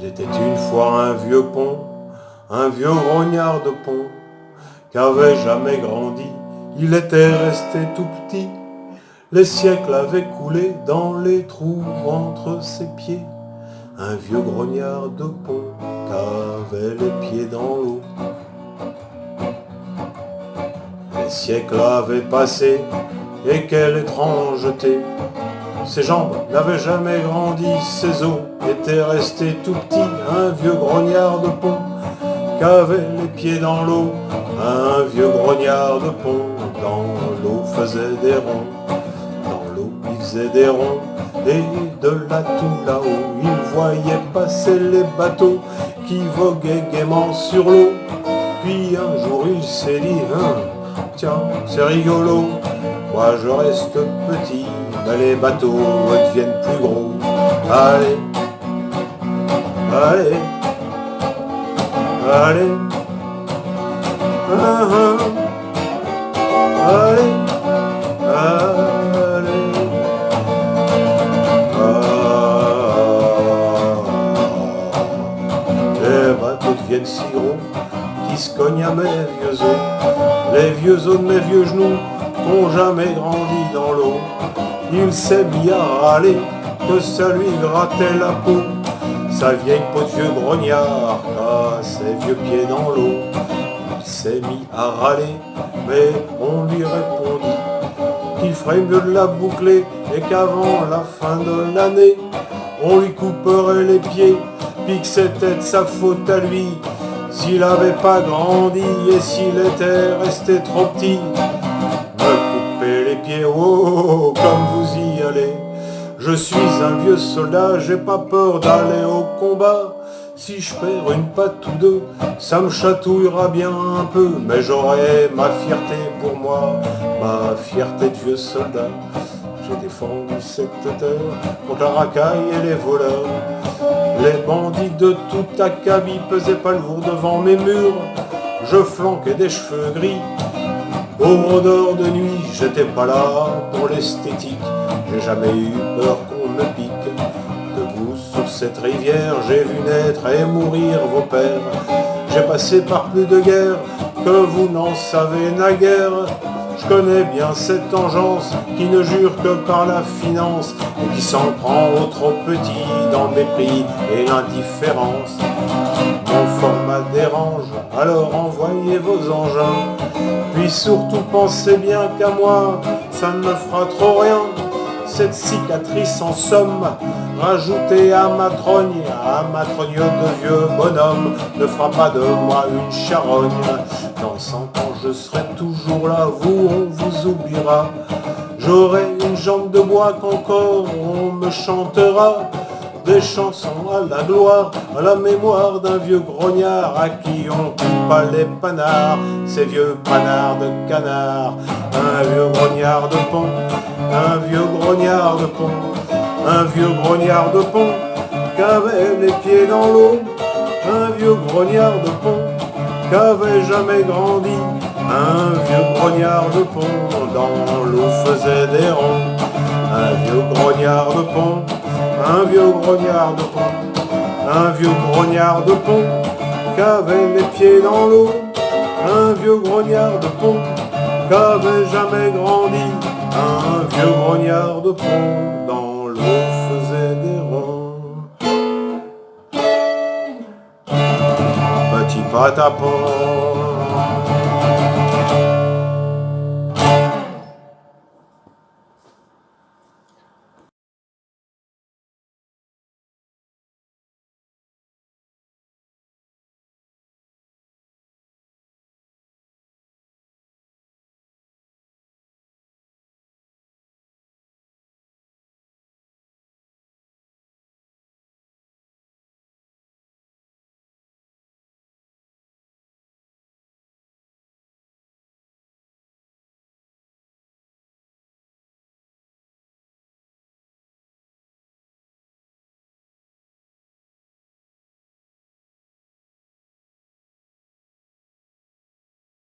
Il était une fois un vieux pont, un vieux grognard de pont, qu'avait jamais grandi, il était resté tout petit. Les siècles avaient coulé dans les trous entre ses pieds. Un vieux grognard de pont qu'avait les pieds dans l'eau. Les siècles avaient passé, et quelle étrangeté! Ses jambes n'avaient jamais grandi, ses os étaient restés tout petits. Un vieux grognard de pont qu'avait les pieds dans l'eau. Un vieux grognard de pont dans l'eau faisait des ronds. Dans l'eau il faisait des ronds, et de là tout là-haut il voyait passer les bateaux qui voguaient gaiement sur l'eau. Puis un jour il s'est dit, tiens, c'est rigolo, moi je reste petit, mais les bateaux deviennent plus gros. Allez, allez, allez, allez, allez. Les bateaux deviennent si gros qu'ils se cognent à mes vieux os. Les vieux os de mes vieux genoux n'ont jamais grandi dans l'eau. Il s'est mis à râler que ça lui grattait la peau. Sa vieille peau de vieux grognard a ses vieux pieds dans l'eau. Il s'est mis à râler, mais on lui répondit qu'il ferait mieux de la boucler et qu'avant la fin de l'année, on lui couperait les pieds, puis que c'était de sa faute à lui s'il n'avait pas grandi et s'il était resté trop petit. Me couper les pieds, oh, comme vous y allez. Je suis un vieux soldat, j'ai pas peur d'aller au combat. Si je perds une patte ou deux, ça me chatouillera bien un peu, mais j'aurai ma fierté pour moi, ma fierté de vieux soldat. J'ai défendu cette terre contre la racaille et les voleurs. Les bandits de tout acabit pesaient pas lourd devant mes murs. Je flanquais des cheveux gris aux rôdeurs de nuit. J'étais pas là pour l'esthétique, j'ai jamais eu peur qu'on me pique. Debout sur cette rivière, j'ai vu naître et mourir vos pères. J'ai passé par plus de guerres que vous n'en savez naguère. Je connais bien cette engeance qui ne jure que par la finance et qui s'en prend aux trop petits dans le mépris et l'indifférence. Mon format dérange, alors envoyez vos engins. Puis surtout pensez bien qu'à moi, ça ne me fera trop rien. Cette cicatrice en somme, rajoutée à ma trogne de vieux bonhomme, ne fera pas de moi une charogne. Dans 100 ans je serai toujours là, vous on vous oubliera. J'aurai une jambe de bois qu'encore on me chantera. Des chansons à la gloire, à la mémoire d'un vieux grognard à qui on coupe pas les panards, ces vieux panards de canard. Un vieux grognard de pont, un vieux grognard de pont, un vieux grognard de pont qu'avait les pieds dans l'eau. Un vieux grognard de pont qu'avait jamais grandi. Un vieux grognard de pont dans l'eau faisait des ronds. Un vieux grognard de pont, un vieux grognard de pont, un vieux grognard de pont qu'avait les pieds dans l'eau. Un vieux grognard de pont qu'avait jamais grandi. Un vieux grognard de pont dans l'eau faisait des ronds. Petit patapon.